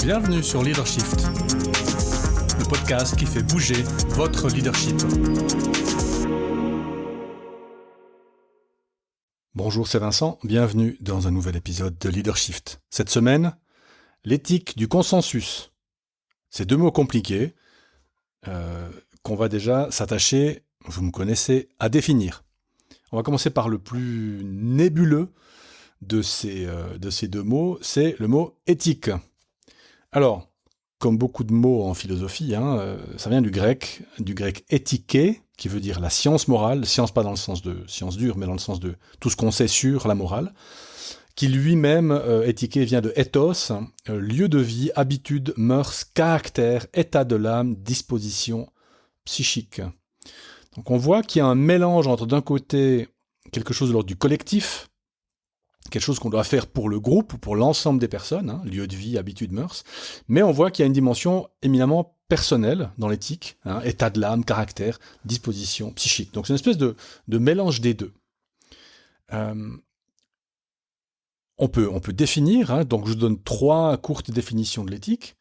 Bienvenue sur Leadershift, le podcast qui fait bouger votre leadership. Bonjour, c'est Vincent, bienvenue dans un nouvel épisode de Leadershift. Cette semaine, l'éthique du consensus. C'est deux mots compliqués qu'on va déjà s'attacher, vous me connaissez, à définir. On va commencer par le plus nébuleux de ces deux mots, c'est le mot éthique. Alors, comme beaucoup de mots en philosophie, ça vient du grec éthiké, qui veut dire la science morale, science pas dans le sens de science dure, mais dans le sens de tout ce qu'on sait sur la morale, qui lui-même, éthiké, vient de ethos, lieu de vie, habitude, mœurs, caractère, état de l'âme, disposition psychique. Donc on voit qu'il y a un mélange entre d'un côté quelque chose de l'ordre du collectif, quelque chose qu'on doit faire pour le groupe ou pour l'ensemble des personnes, lieu de vie, habitude, mœurs, mais on voit qu'il y a une dimension éminemment personnelle dans l'éthique, état de l'âme, caractère, disposition psychique. Donc c'est une espèce de mélange des deux. On peut définir, donc je vous donne 3 courtes définitions de l'éthique.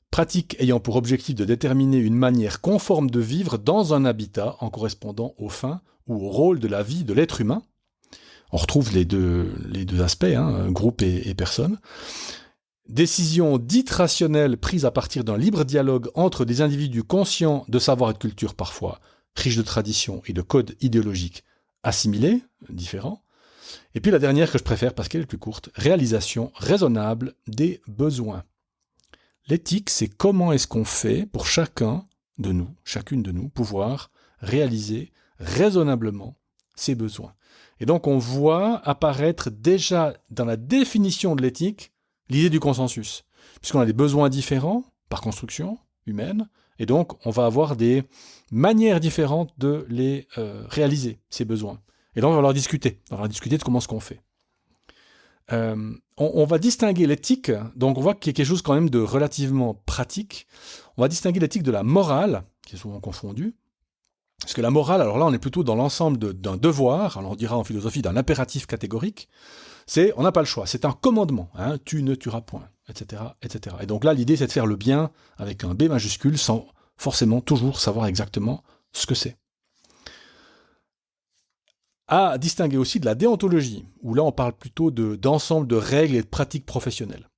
Pratique ayant pour objectif de déterminer une manière conforme de vivre dans un habitat en correspondant aux fins ou au rôle de la vie de l'être humain. On retrouve les deux aspects, groupe et personne. Décision dite rationnelle prise à partir d'un libre dialogue entre des individus conscients de savoir et de culture parfois, riches de traditions et de codes idéologiques assimilés, différents. Et puis la dernière que je préfère parce qu'elle est plus courte, réalisation raisonnable des besoins. L'éthique, c'est comment est-ce qu'on fait pour chacune de nous, pouvoir réaliser raisonnablement ses besoins. Et donc on voit apparaître déjà dans la définition de l'éthique l'idée du consensus, puisqu'on a des besoins différents par construction humaine, et donc on va avoir des manières différentes de les réaliser, ces besoins. Et là on va leur discuter, de comment est-ce qu'on fait. On va distinguer l'éthique, donc on voit qu'il y a quelque chose quand même de relativement pratique. On va distinguer l'éthique de la morale, qui est souvent confondue. Parce que la morale, alors là on est plutôt dans l'ensemble d'un devoir, alors on dira en philosophie d'un impératif catégorique, on n'a pas le choix, c'est un commandement, tu ne tueras point, etc., etc. Et donc là l'idée c'est de faire le bien avec un B majuscule sans forcément toujours savoir exactement ce que c'est. À distinguer aussi de la déontologie, où là on parle plutôt d'ensemble de règles et de pratiques professionnelles.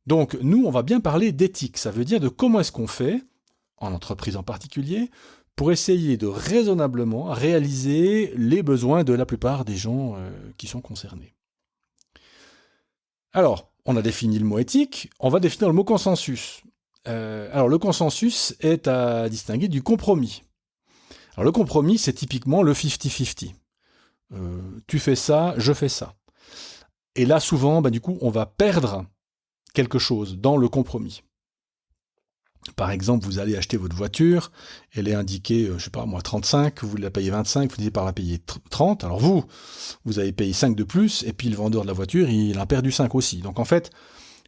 Donc nous on va bien parler d'éthique, ça veut dire de comment est-ce qu'on fait, en entreprise en particulier, pour essayer de raisonnablement réaliser les besoins de la plupart des gens qui sont concernés. Alors, on a défini le mot éthique, on va définir le mot consensus. Alors, le consensus est à distinguer du compromis. Alors, le compromis, c'est typiquement le 50-50. Tu fais ça, je fais ça. Et là, souvent, du coup, on va perdre quelque chose dans le compromis. Par exemple, vous allez acheter votre voiture, elle est indiquée, 35, vous la payez 25, vous dites par la payer 30, alors vous avez payé 5 de plus, et puis le vendeur de la voiture, il a perdu 5 aussi. Donc en fait,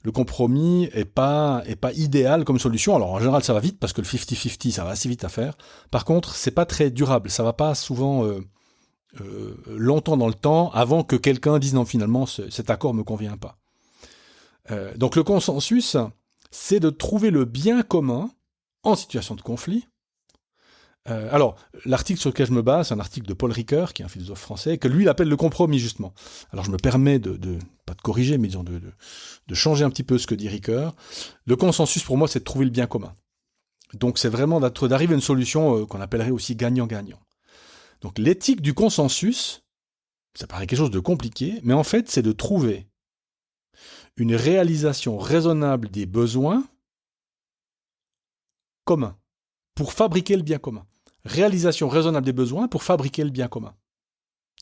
le compromis est pas idéal comme solution. Alors en général, ça va vite, parce que le 50-50, ça va assez vite à faire. Par contre, c'est pas très durable, ça va pas souvent longtemps dans le temps, avant que quelqu'un dise non, finalement, cet accord me convient pas. Donc le consensus, c'est de trouver le bien commun en situation de conflit. Alors, l'article sur lequel je me base, c'est un article de Paul Ricoeur, qui est un philosophe français, que lui, il appelle le compromis, justement. Alors, je me permets pas de corriger, mais disons de changer un petit peu ce que dit Ricoeur. Le consensus, pour moi, c'est de trouver le bien commun. Donc, c'est vraiment d'arriver à une solution qu'on appellerait aussi gagnant-gagnant. Donc, l'éthique du consensus, ça paraît quelque chose de compliqué, mais en fait, c'est de trouver une réalisation raisonnable des besoins communs pour fabriquer le bien commun. Réalisation raisonnable des besoins pour fabriquer le bien commun.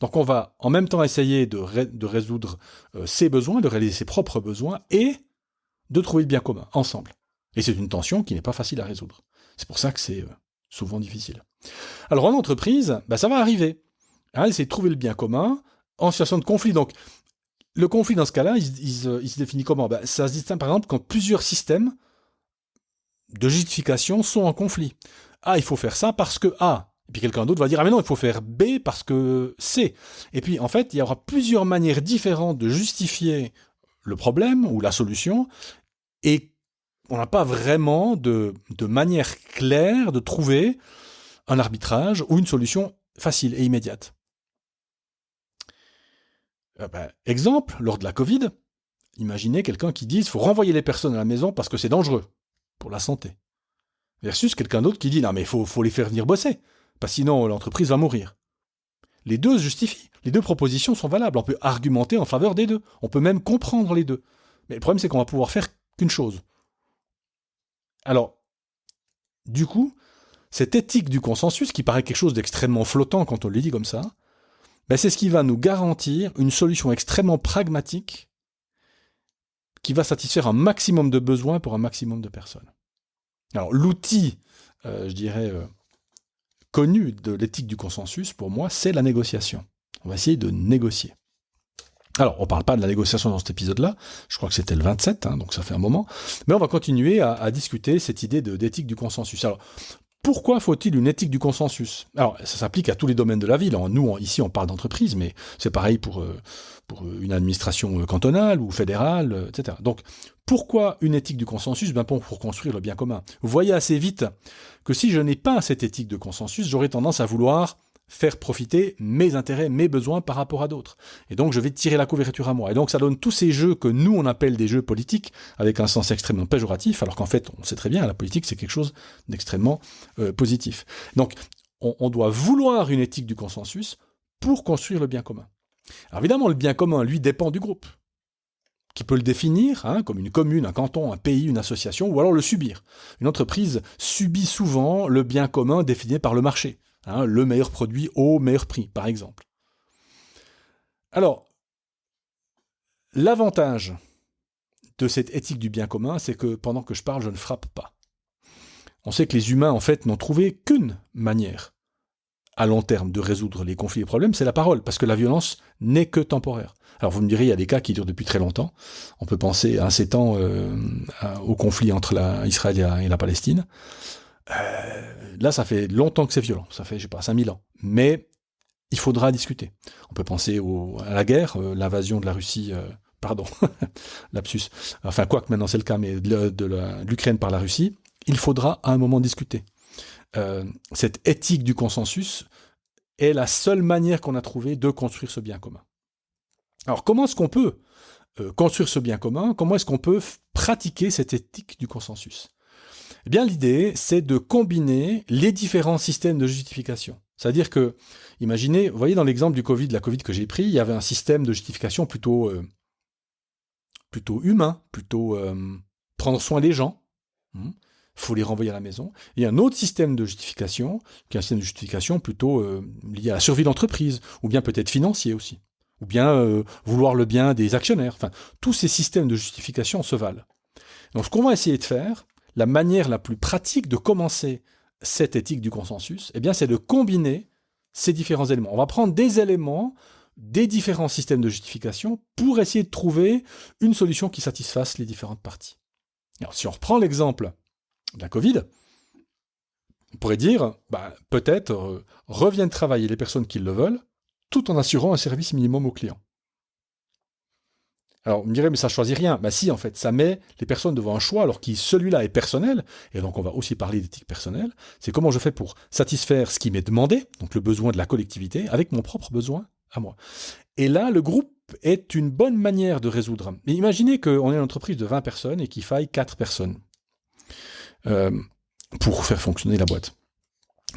Donc on va en même temps essayer de résoudre ses besoins, de réaliser ses propres besoins et de trouver le bien commun ensemble. Et c'est une tension qui n'est pas facile à résoudre. C'est pour ça que c'est souvent difficile. Alors en entreprise, ça va arriver. C'est de trouver le bien commun en situation de conflit. Donc le conflit, dans ce cas-là, il se définit comment ? Ça se distingue, par exemple, quand plusieurs systèmes de justification sont en conflit. Il faut faire ça parce que A. Et puis quelqu'un d'autre va dire, mais non, il faut faire B parce que C. Et puis, en fait, il y aura plusieurs manières différentes de justifier le problème ou la solution, Et on n'a pas vraiment de manière claire de trouver un arbitrage ou une solution facile et immédiate. Exemple, lors de la Covid, imaginez quelqu'un qui dise qu'il faut renvoyer les personnes à la maison parce que c'est dangereux pour la santé. Versus quelqu'un d'autre qui dit non mais il faut les faire venir bosser, parce que sinon l'entreprise va mourir. Les deux se justifient, les deux propositions sont valables, on peut argumenter en faveur des deux, on peut même comprendre les deux. Mais le problème c'est qu'on va pouvoir faire qu'une chose. Alors, du coup, cette éthique du consensus, qui paraît quelque chose d'extrêmement flottant quand on le dit comme ça, c'est ce qui va nous garantir une solution extrêmement pragmatique qui va satisfaire un maximum de besoins pour un maximum de personnes. Alors, l'outil, connu de l'éthique du consensus, pour moi, c'est la négociation. On va essayer de négocier. Alors, on ne parle pas de la négociation dans cet épisode-là, je crois que c'était le 27, donc ça fait un moment, mais on va continuer à discuter cette idée d'éthique du consensus. Alors, pourquoi faut-il une éthique du consensus ? Alors, ça s'applique à tous les domaines de la vie. Nous, ici, on parle d'entreprise, mais c'est pareil pour une administration cantonale ou fédérale, etc. Donc, pourquoi une éthique du consensus ? Pour construire le bien commun. Vous voyez assez vite que si je n'ai pas cette éthique de consensus, j'aurais tendance à vouloir faire profiter mes intérêts, mes besoins par rapport à d'autres. Et donc, je vais tirer la couverture à moi. Et donc, ça donne tous ces jeux que nous, on appelle des jeux politiques, avec un sens extrêmement péjoratif, alors qu'en fait, on sait très bien, la politique, c'est quelque chose d'extrêmement positif. Donc, on doit vouloir une éthique du consensus pour construire le bien commun. Alors évidemment, le bien commun, lui, dépend du groupe, qui peut le définir, comme une commune, un canton, un pays, une association, ou alors le subir. Une entreprise subit souvent le bien commun défini par le marché. Le meilleur produit au meilleur prix, par exemple. Alors, l'avantage de cette éthique du bien commun, c'est que pendant que je parle, je ne frappe pas. On sait que les humains, en fait, n'ont trouvé qu'une manière, à long terme, de résoudre les conflits et les problèmes, c'est la parole, parce que la violence n'est que temporaire. Alors vous me direz, il y a des cas qui durent depuis très longtemps. On peut penser à ces temps au conflit entre Israël et la Palestine. Là, ça fait longtemps que c'est violent, ça fait, 5000 ans. Mais il faudra discuter. On peut penser à la guerre, l'invasion de la Russie, lapsus, enfin quoique maintenant c'est le cas, mais de l'Ukraine par la Russie, il faudra à un moment discuter. Cette éthique du consensus est la seule manière qu'on a trouvée de construire ce bien commun. Alors comment est-ce qu'on peut construire ce bien commun ? Comment est-ce qu'on peut pratiquer cette éthique du consensus ? Eh bien, l'idée, c'est de combiner les différents systèmes de justification. C'est-à-dire que, imaginez, vous voyez dans l'exemple de la Covid que j'ai pris, il y avait un système de justification plutôt humain, plutôt prendre soin des gens. Faut les renvoyer à la maison. Et un autre système de justification, qui est un système de justification plutôt lié à la survie de l'entreprise, ou bien peut-être financier aussi, ou bien vouloir le bien des actionnaires. Enfin, tous ces systèmes de justification se valent. Donc, ce qu'on va essayer de faire, la manière la plus pratique de commencer cette éthique du consensus, c'est de combiner ces différents éléments. On va prendre des éléments des différents systèmes de justification pour essayer de trouver une solution qui satisfasse les différentes parties. Alors, si on reprend l'exemple de la Covid, on pourrait dire, peut-être, reviennent travailler les personnes qui le veulent, tout en assurant un service minimum aux clients. Alors, on me dirait, mais ça ne choisit rien. Si, en fait, ça met les personnes devant un choix, alors que celui-là est personnel, et donc on va aussi parler d'éthique personnelle, c'est comment je fais pour satisfaire ce qui m'est demandé, donc le besoin de la collectivité, avec mon propre besoin à moi. Et là, le groupe est une bonne manière de résoudre. Mais imaginez qu'on ait une entreprise de 20 personnes et qu'il faille 4 personnes pour faire fonctionner la boîte.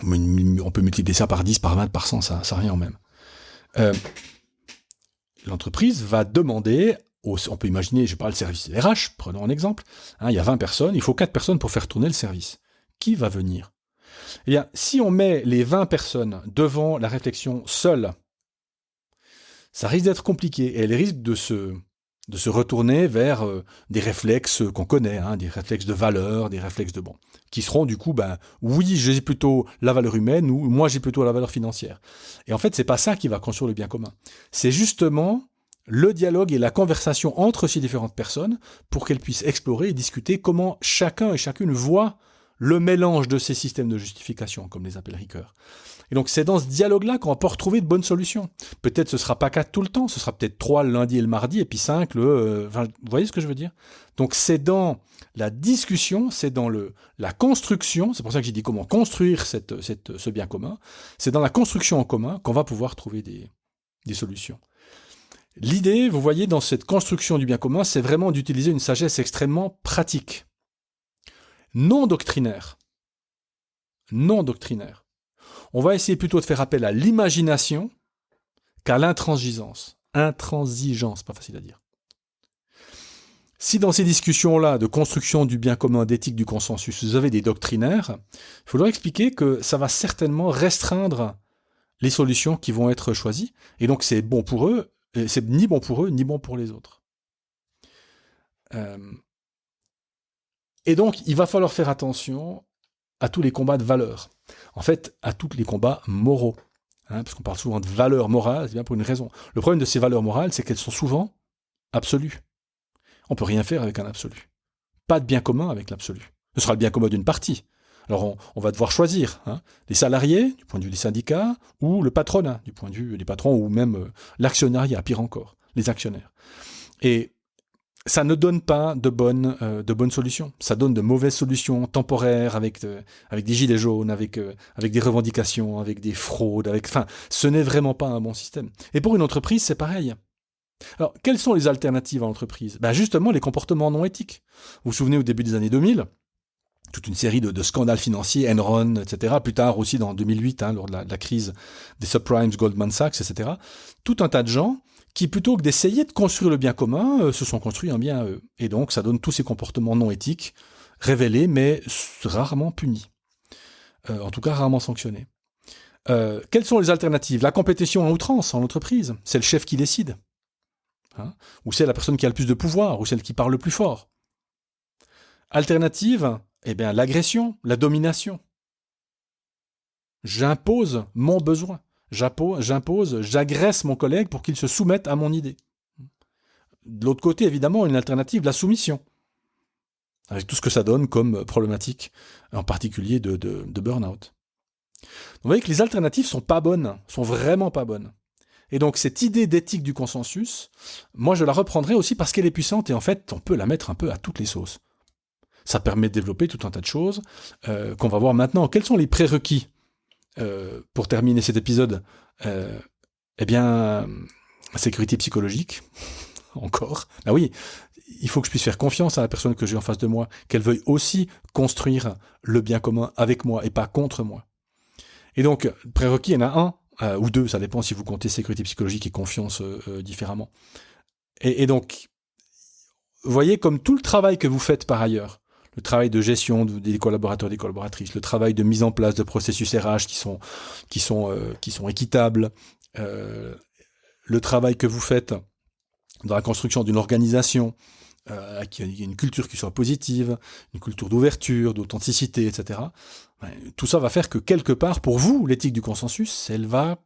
On peut multiplier ça par 10, par 20, par 100, ça revient au même. L'entreprise va demander, on peut imaginer, le service RH, prenons un exemple, il y a 20 personnes, il faut 4 personnes pour faire tourner le service. Qui va venir ? Eh bien, si on met les 20 personnes devant la réflexion seule, ça risque d'être compliqué, et elle risque de se retourner vers des réflexes qu'on connaît, des réflexes de valeur, des réflexes de qui seront du coup, oui, j'ai plutôt la valeur humaine, ou moi j'ai plutôt la valeur financière. Et en fait, c'est pas ça qui va construire le bien commun. C'est justement le dialogue et la conversation entre ces différentes personnes pour qu'elles puissent explorer et discuter comment chacun et chacune voit le mélange de ces systèmes de justification, comme les appelle Ricoeur. Et donc c'est dans ce dialogue-là qu'on va pouvoir trouver de bonnes solutions. Peut-être ce sera pas 4 tout le temps, ce sera peut-être 3 le lundi et le mardi, et puis 5 vous voyez ce que je veux dire? Donc c'est dans la discussion, c'est dans la construction, c'est pour ça que j'ai dit comment construire ce bien commun, c'est dans la construction en commun qu'on va pouvoir trouver des solutions. L'idée, vous voyez, dans cette construction du bien commun, c'est vraiment d'utiliser une sagesse extrêmement pratique, non doctrinaire. Non doctrinaire. On va essayer plutôt de faire appel à l'imagination qu'à l'intransigeance. Intransigeance, pas facile à dire. Si dans ces discussions-là de construction du bien commun, d'éthique du consensus, vous avez des doctrinaires, il faut leur expliquer que ça va certainement restreindre les solutions qui vont être choisies. Et donc c'est bon pour eux, et c'est ni bon pour eux, ni bon pour les autres. Et donc il va falloir faire attention à tous les combats de valeurs. En fait, à tous les combats moraux. Parce qu'on parle souvent de valeurs morales, c'est bien pour une raison. Le problème de ces valeurs morales, c'est qu'elles sont souvent absolues. On ne peut rien faire avec un absolu. Pas de bien commun avec l'absolu. Ce sera le bien commun d'une partie. Alors on va devoir choisir les salariés, du point de vue des syndicats, ou le patronat, du point de vue des patrons, ou même l'actionnariat, pire encore, les actionnaires. Et ça ne donne pas de bonnes solutions. Ça donne de mauvaises solutions temporaires avec des gilets jaunes, avec des revendications, avec des fraudes. Ce n'est vraiment pas un bon système. Et pour une entreprise, c'est pareil. Alors, quelles sont les alternatives à l'entreprise ? Justement, les comportements non éthiques. Vous vous souvenez, au début des années 2000, toute une série de scandales financiers, Enron, etc. Plus tard aussi, dans 2008, lors de la crise des subprimes, Goldman Sachs, etc. Tout un tas de gens qui, plutôt que d'essayer de construire le bien commun, se sont construits un bien à eux. Et donc, ça donne tous ces comportements non éthiques, révélés, mais rarement punis. En tout cas, rarement sanctionnés. Quelles sont les alternatives ? La compétition à outrance en entreprise. C'est le chef qui décide. Ou c'est la personne qui a le plus de pouvoir, ou celle qui parle le plus fort. Alternative, l'agression, la domination. J'impose mon besoin. J'agresse mon collègue pour qu'il se soumette à mon idée. De l'autre côté, évidemment, une alternative, la soumission. Avec tout ce que ça donne comme problématique, en particulier de burn-out. Vous voyez que les alternatives sont pas bonnes, sont vraiment pas bonnes. Et donc cette idée d'éthique du consensus, moi je la reprendrai aussi parce qu'elle est puissante et en fait on peut la mettre un peu à toutes les sauces. Ça permet de développer tout un tas de choses qu'on va voir maintenant. Quels sont les prérequis pour terminer cet épisode ? Sécurité psychologique, encore. Oui, il faut que je puisse faire confiance à la personne que j'ai en face de moi, qu'elle veuille aussi construire le bien commun avec moi et pas contre moi. Et donc, prérequis, il y en a un, ou deux, ça dépend si vous comptez sécurité psychologique et confiance différemment. Et donc, vous voyez, comme tout le travail que vous faites par ailleurs, le travail de gestion des collaborateurs et des collaboratrices, le travail de mise en place de processus RH qui sont équitables, le travail que vous faites dans la construction d'une organisation, qui a une culture qui soit positive, une culture d'ouverture, d'authenticité, etc. Tout ça va faire que quelque part, pour vous, l'éthique du consensus, elle va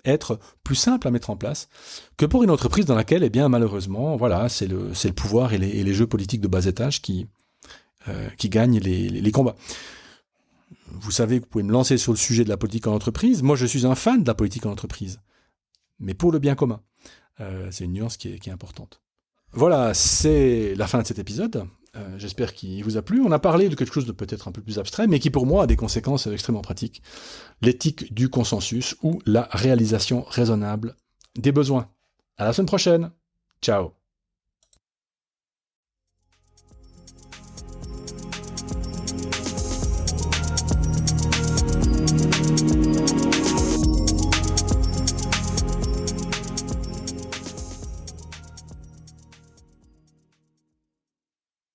être plus simple à mettre en place que pour une entreprise dans laquelle, malheureusement, voilà, c'est le pouvoir et les jeux politiques de bas étage qui gagnent les combats. Vous savez que vous pouvez me lancer sur le sujet de la politique en entreprise. Moi, je suis un fan de la politique en entreprise, mais pour le bien commun. C'est une nuance qui est importante. Voilà, c'est la fin de cet épisode. J'espère qu'il vous a plu. On a parlé de quelque chose de peut-être un peu plus abstrait, mais qui pour moi a des conséquences extrêmement pratiques. L'éthique du consensus ou la réalisation raisonnable des besoins. À la semaine prochaine. Ciao.